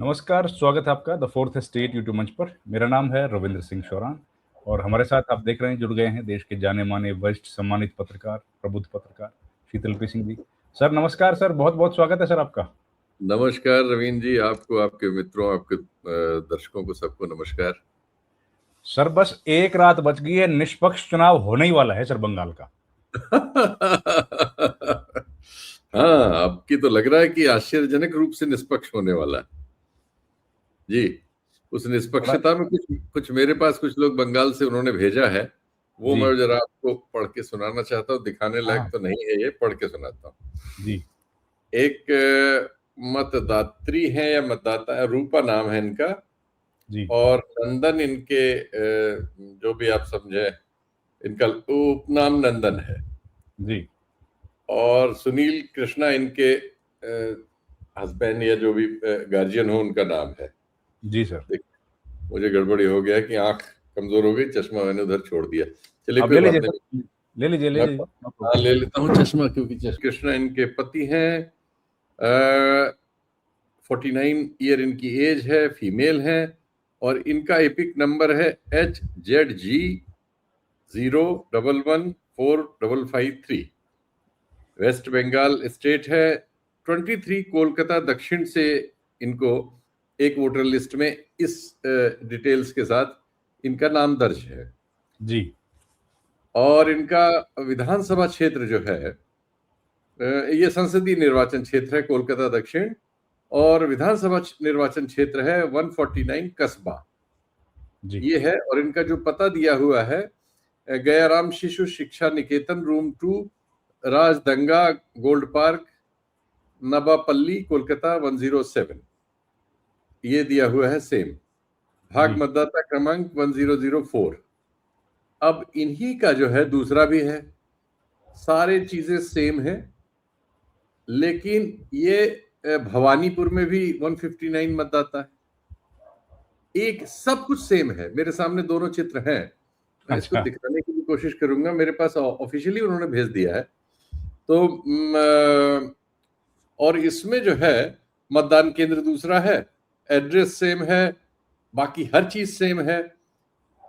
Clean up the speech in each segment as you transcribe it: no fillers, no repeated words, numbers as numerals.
नमस्कार, स्वागत है आपका द फोर्थ स्टेट यूट्यूब मंच पर। मेरा नाम है रविंद्र सिंह शौरान और हमारे साथ आप देख रहे हैं जुड़ गए हैं देश के जाने-माने वरिष्ठ सम्मानित पत्रकार, प्रबुद्ध पत्रकार शीतल पी सिंह जी। सर नमस्कार सर, बहुत-बहुत स्वागत है सर आपका। नमस्कार रवीन जी, आपको, आपके मित्रों, आपके दर्शकों को सबको नमस्कार। सर बस एक रात बच गई है, निष्पक्ष चुनाव होने ही वाला है सर बंगाल का। हाँ, आपकी तो लग रहा है कि आश्चर्यजनक रूप से निष्पक्ष होने वाला है। जी, उस बड़ा निष्पक्षता में कुछ कुछ मेरे पास कुछ लोग बंगाल से उन्होंने भेजा है, वो जी, मैं जरा आपको पढ़ के सुनाना चाहता हूँ। दिखाने लायक हाँ, तो नहीं है ये, पढ़ के सुनाता हूँ। जी, एक मतदात्री है या मतदाता है, रूपा नाम है इनका, जी, और नंदन इनके जो भी आप समझे, इनका उपनाम नंदन है, जी, और सुनील कृष्णा इनके हस्बैंड या जो भी गार्जियन हो उनका नाम है। जी सर। देख, मुझे गड़बड़ी हो गया कि आंख कमजोर हो गई, चश्मा मैंने उधर छोड़ दिया। चलिए आप कोई ले बात लीजिए नहीं, सर, ले मैं लीजिए, नो हाँ प्रॉब्लम। ले लेता हूँ चश्मा, क्योंकि कृष्णा इनके पति हैं। 49 ईयर इनकी एज है, फीमेल है, और इनका एपिक नंबर है HZG01145553। वेस्ट बंगाल स्टेट है। 23 कोलकाता दक्षिण से इनको एक वोटर लिस्ट में इस डिटेल्स के साथ इनका नाम दर्ज है। जी, और इनका विधानसभा क्षेत्र जो है, ये संसदीय निर्वाचन क्षेत्र है कोलकाता दक्षिण, और विधानसभा निर्वाचन क्षेत्र है 149 कस्बा, जी, ये है। और इनका जो पता दिया हुआ है, गयाराम शिशु शिक्षा निकेतन, रूम 2, राजदंगा, गोल्ड पार्क, नबापल्ली, कोलकाता 107, ये दिया हुआ है सेम। भाग जी, मतदाता क्रमांक 1004। अब इन्हीं का जो है दूसरा भी है, सारे चीजें सेम है, लेकिन ये भवानीपुर में भी 159 मतदाता है। एक सब कुछ सेम है, मेरे सामने दोनों चित्र हैं, मैं इसको अच्छा, दिखाने की भी कोशिश करूंगा। मेरे पास ऑफिशियली उन्होंने भेज दिया है। तो और इसमें जो है मतदान केंद्र दूसरा है, एड्रेस सेम है, बाकी हर चीज सेम है।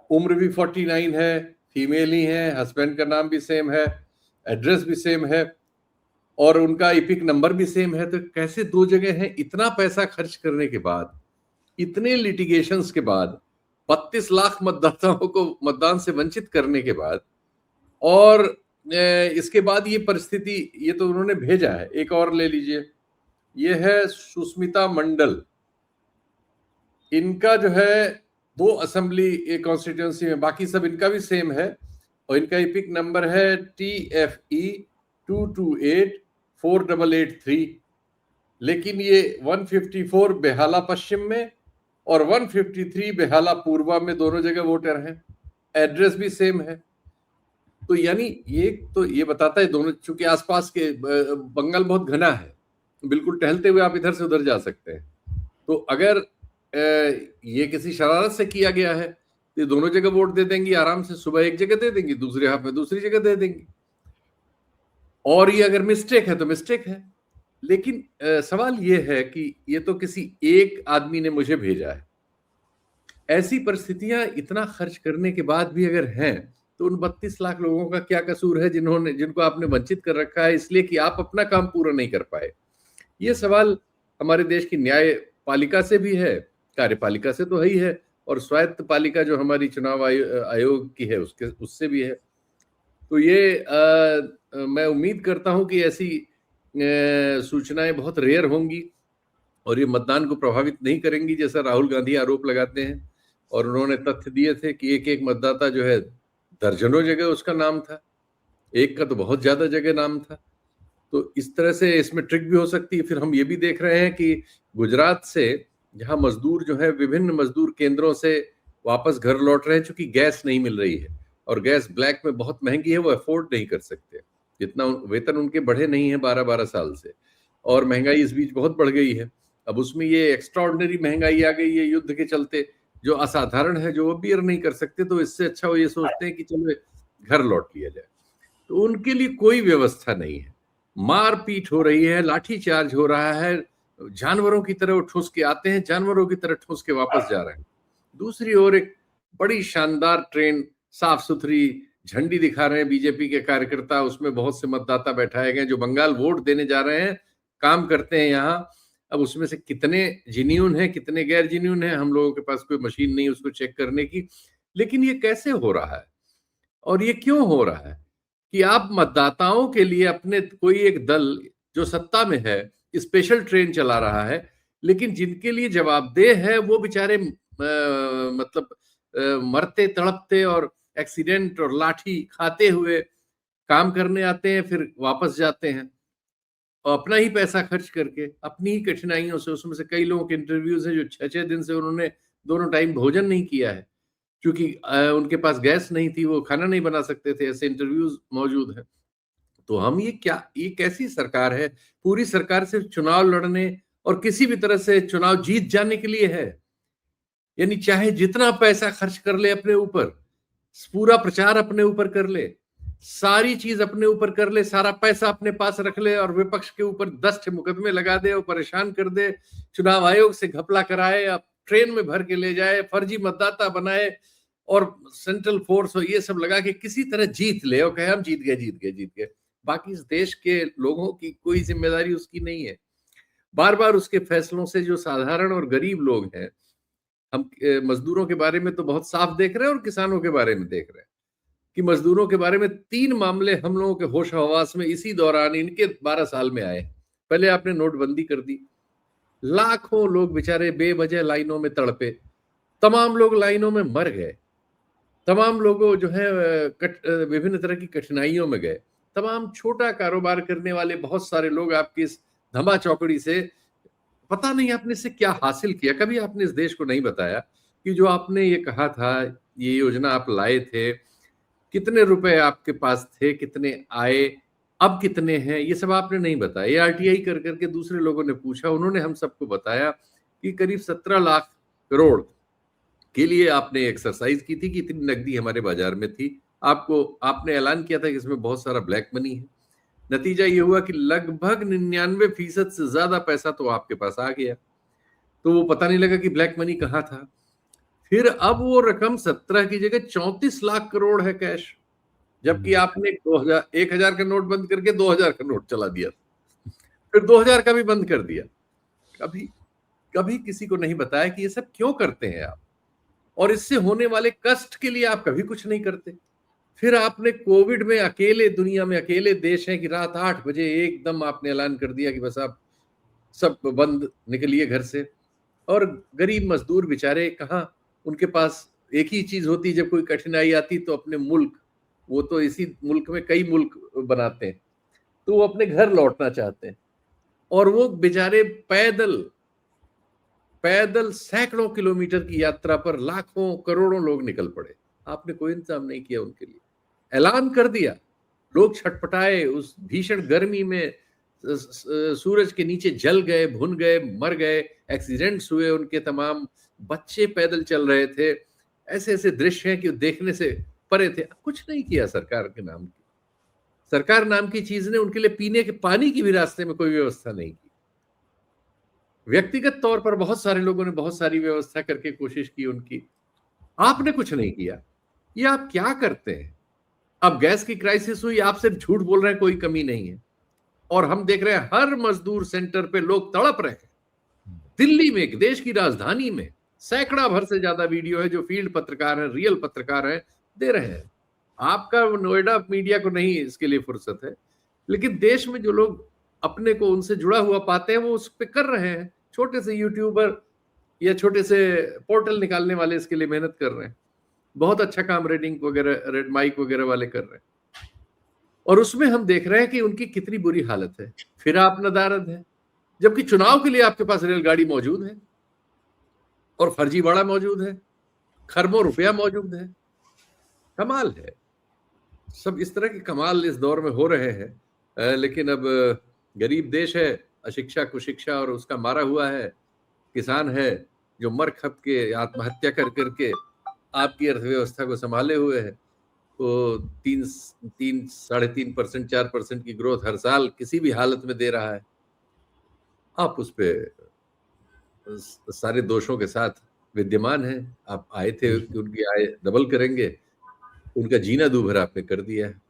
उम्र भी 49 है, फीमेल ही है, हस्बैंड का नाम भी सेम है, एड्रेस भी सेम है, और उनका इपिक नंबर भी सेम है। तो कैसे दो जगह हैं? इतना पैसा खर्च करने के बाद, इतने लिटिगेशंस के बाद, 32 लाख मतदाताओं को मतदान से वंचित करने के बाद, और इसके बाद ये परिस्थिति, ये तो उन्होंने भेजा है। एक और ले लीजिए, ये है सुस्मिता मंडल, इनका जो है 2 असेंबली कॉन्स्टिट्यूंसी में, बाकी सब इनका भी सेम है, और इनका इपिक नंबर है TFE 2284883। लेकिन ये 154 बेहाला पश्चिम में और 153 बेहाला पूर्वा में दोनों जगह वोटर हैं, एड्रेस भी सेम है। तो यानी ये तो ये बताता है दोनों, चूंकि आसपास के बंगाल बहुत घना है, बिल्कुल टहलते हुए आप इधर से उधर जा सकते हैं। तो अगर ये किसी शरारत से किया गया है तो दोनों जगह वोट दे देंगी आराम से, सुबह एक जगह दे देंगी, दूसरे हाथ में दूसरी जगह दे देंगी। और ये अगर मिस्टेक है तो मिस्टेक है। लेकिन सवाल ये है कि ये तो किसी एक आदमी ने मुझे भेजा है। ऐसी परिस्थितियां इतना खर्च करने के बाद भी अगर हैं, तो उन 32 लाख लोगों का क्या कसूर है जिनको आपने वंचित कर रखा है इसलिए कि आप अपना काम पूरा नहीं कर पाए? ये सवाल हमारे देश की न्यायपालिका से भी है, कार्यपालिका से तो है ही है, और स्वायत्त पालिका जो हमारी चुनाव आयोग की है उससे भी है। तो ये मैं उम्मीद करता हूं कि ऐसी सूचनाएं बहुत रेयर होंगी और ये मतदान को प्रभावित नहीं करेंगी, जैसा राहुल गांधी आरोप लगाते हैं। और उन्होंने तथ्य दिए थे कि एक एक मतदाता जो है, दर्जनों जगह उसका नाम था, एक का तो बहुत ज्यादा जगह नाम था। तो इस तरह से इसमें ट्रिक भी हो सकती है। फिर हम ये भी देख रहे हैं कि गुजरात से जहां मजदूर जो है विभिन्न मजदूर केंद्रों से वापस घर लौट रहे हैं, चूंकि गैस नहीं मिल रही है और गैस ब्लैक में बहुत महंगी है, वो अफोर्ड नहीं कर सकते, जितना वेतन उनके बढ़े नहीं है 12-12 साल से, और महंगाई इस बीच बहुत बढ़ गई है। अब उसमें ये एक्स्ट्रा ऑर्डिनरी महंगाई आ गई है युद्ध के चलते, जो असाधारण है, जो वो बियर नहीं कर सकते। तो इससे अच्छा वो ये सोचते हैं कि चलो घर लौट लिया जाए। तो उनके लिए कोई व्यवस्था नहीं है, मारपीट हो रही है, लाठीचार्ज हो रहा है, जानवरों की तरह वो ठूस के आते हैं, जानवरों की तरह ठूस के वापस जा रहे हैं। दूसरी ओर एक बड़ी शानदार ट्रेन, साफ सुथरी, झंडी दिखा रहे हैं बीजेपी के कार्यकर्ता, उसमें बहुत से मतदाता बैठाए गए जो बंगाल वोट देने जा रहे हैं, काम करते हैं यहाँ। अब उसमें से कितने जिन्यून हैं, कितने गैर जिन्यून हैं, हम लोगों के पास कोई मशीन नहीं उसको चेक करने की। लेकिन ये कैसे हो रहा है और ये क्यों हो रहा है कि आप मतदाताओं के लिए अपने कोई एक दल जो सत्ता में है स्पेशल ट्रेन चला रहा है, लेकिन जिनके लिए जवाबदेह है वो बेचारे मतलब मरते तड़पते और एक्सीडेंट और लाठी खाते हुए काम करने आते हैं, फिर वापस जाते हैं और अपना ही पैसा खर्च करके, अपनी ही कठिनाइयों से। उसमें से कई लोगों के इंटरव्यूज हैं जो 6-6 दिन से उन्होंने दोनों टाइम भोजन नहीं किया है क्योंकि उनके पास गैस नहीं थी, वो खाना नहीं बना सकते थे, ऐसे इंटरव्यूज मौजूद हैं। तो हम ये कैसी सरकार है? पूरी सरकार सिर्फ चुनाव लड़ने और किसी भी तरह से चुनाव जीत जाने के लिए है। यानी चाहे जितना पैसा खर्च कर ले अपने ऊपर, पूरा प्रचार अपने ऊपर कर ले, सारी चीज अपने ऊपर कर ले, सारा पैसा अपने पास रख ले और विपक्ष के ऊपर 10 मुकदमे लगा दे और परेशान कर दे, चुनाव आयोग से घपला कराए, अब ट्रेन में भर के ले जाए, फर्जी मतदाता बनाए और सेंट्रल फोर्स और ये सब लगा के किसी तरह जीत ले और कहे हम जीत गए जीत गए जीत गए। बाकी इस देश के लोगों की कोई जिम्मेदारी उसकी नहीं है। बार बार उसके फैसलों से जो साधारण और गरीब लोग हैं, हम मजदूरों के बारे में तो बहुत साफ देख रहे हैं और किसानों के बारे में देख रहे हैं कि मजदूरों के बारे में 3 मामले हम लोगों के होश हवास में इसी दौरान इनके 12 साल में आए। पहले आपने नोटबंदी कर दी, लाखों लोग बेचारे बेवजह लाइनों में तड़पे, तमाम लोग लाइनों में मर गए, तमाम लोगों जो है विभिन्न तरह की कठिनाइयों में गए, तमाम छोटा कारोबार करने वाले बहुत सारे लोग आपकी इस धमा चौकड़ी से, पता नहीं आपने इससे क्या हासिल किया। कभी आपने इस देश को नहीं बताया कि जो आपने ये कहा था, ये योजना आप लाए थे, कितने रुपए आपके पास थे, कितने आए, अब कितने हैं, ये सब आपने नहीं बताया। ये आरटीआई कर करके दूसरे लोगों ने पूछा, उन्होंने हम सबको बताया कि करीब 17 लाख करोड़ के लिए आपने एक्सरसाइज की थी कि इतनी नकदी हमारे बाजार में थी। आपने ऐलान किया था कि इसमें बहुत सारा ब्लैक मनी है। नतीजा ये हुआ कि लगभग 99% से ज्यादा पैसा तो आपके पास आ गया, तो वो पता नहीं लगा कि ब्लैक मनी कहाँ था। फिर अब वो रकम 17 की जगह 34 लाख करोड़ है कैश, जबकि आपने 1000 का नोट बंद करके 2000 का नोट चला दिया, फिर 2000 का भी बंद कर दिया। कभी कभी किसी को नहीं बताया कि ये सब क्यों करते हैं आप, और इससे होने वाले कष्ट के लिए आप कभी कुछ नहीं करते। फिर आपने कोविड में अकेले, दुनिया में अकेले देश है कि रात 8 बजे एकदम आपने ऐलान कर दिया कि बस आप सब बंद, निकलिए घर से। और गरीब मजदूर बेचारे कहाँ, उनके पास एक ही चीज होती, जब कोई कठिनाई आती तो अपने मुल्क, वो तो इसी मुल्क में कई मुल्क बनाते हैं, तो वो अपने घर लौटना चाहते हैं और वो बेचारे पैदल पैदल सैकड़ों किलोमीटर की यात्रा पर लाखों करोड़ों लोग निकल पड़े। आपने कोई इंतजाम नहीं किया उनके लिए, ऐलान कर दिया, लोग छटपटाए उस भीषण गर्मी में, सूरज के नीचे जल गए, भुन गए, मर गए, एक्सीडेंट्स हुए उनके, तमाम बच्चे पैदल चल रहे थे। ऐसे ऐसे दृश्य हैं कि देखने से परे थे। कुछ नहीं किया सरकार के नाम की, सरकार नाम की चीज ने उनके लिए पीने के पानी की भी रास्ते में कोई व्यवस्था नहीं की। व्यक्तिगत तौर पर बहुत सारे लोगों ने बहुत सारी व्यवस्था करके कोशिश की उनकी, आपने कुछ नहीं किया। ये आप क्या करते हैं? अब गैस की क्राइसिस हुई, आप सिर्फ झूठ बोल रहे हैं, कोई कमी नहीं है, और हम देख रहे हैं हर मजदूर सेंटर पे लोग तड़प रहे हैं। दिल्ली में, देश की राजधानी में, सैकड़ा भर से ज्यादा वीडियो है जो फील्ड पत्रकार हैं, रियल पत्रकार हैं, दे रहे हैं। आपका नोएडा मीडिया को नहीं इसके लिए फुर्सत है, लेकिन देश में जो लोग अपने को उनसे जुड़ा हुआ पाते हैं वो उस पर कर रहे हैं। छोटे से यूट्यूबर या छोटे से पोर्टल निकालने वाले इसके लिए मेहनत कर रहे हैं, बहुत अच्छा काम रेडिंग वगैरह, रेड माइक वगैरह वाले कर रहे हैं, और उसमें हम देख रहे हैं कि उनकी कितनी बुरी हालत है। फिर आप नदारद है, जबकि चुनाव के लिए आपके पास रेलगाड़ी मौजूद है और फर्जीवाड़ा मौजूद है, खरबों रुपया मौजूद है। कमाल है, सब इस तरह के कमाल इस दौर में हो रहे हैं। लेकिन अब गरीब देश है, अशिक्षा कुशिक्षा और उसका मारा हुआ है, किसान है जो मर खप के, आत्महत्या कर करके आपकी अर्थव्यवस्था को संभाले हुए है। तो 3-3.5%, 4% की ग्रोथ हर साल किसी भी हालत में दे रहा है। आप उस पे सारे दोषों के साथ विद्यमान हैं। आप आए थे कि उनकी आय डबल करेंगे, उनका जीना दूभर आपने कर दिया है।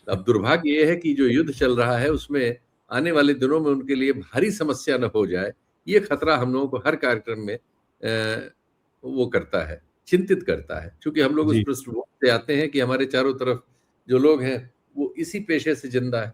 अब दुर्भाग्य ये है कि जो युद्ध चल रहा है उसमें आने वाले दिनों में उनके लिए भारी समस्या न हो जाए, ये खतरा हम लोगों को हर कार्यक्रम में वो करता है, चिंतित करता है। क्योंकि हम लोग उस जी। पृष्ठभूमि से आते हैं कि हमारे चारों तरफ जो लोग हैं वो इसी पेशे से जिंदा है।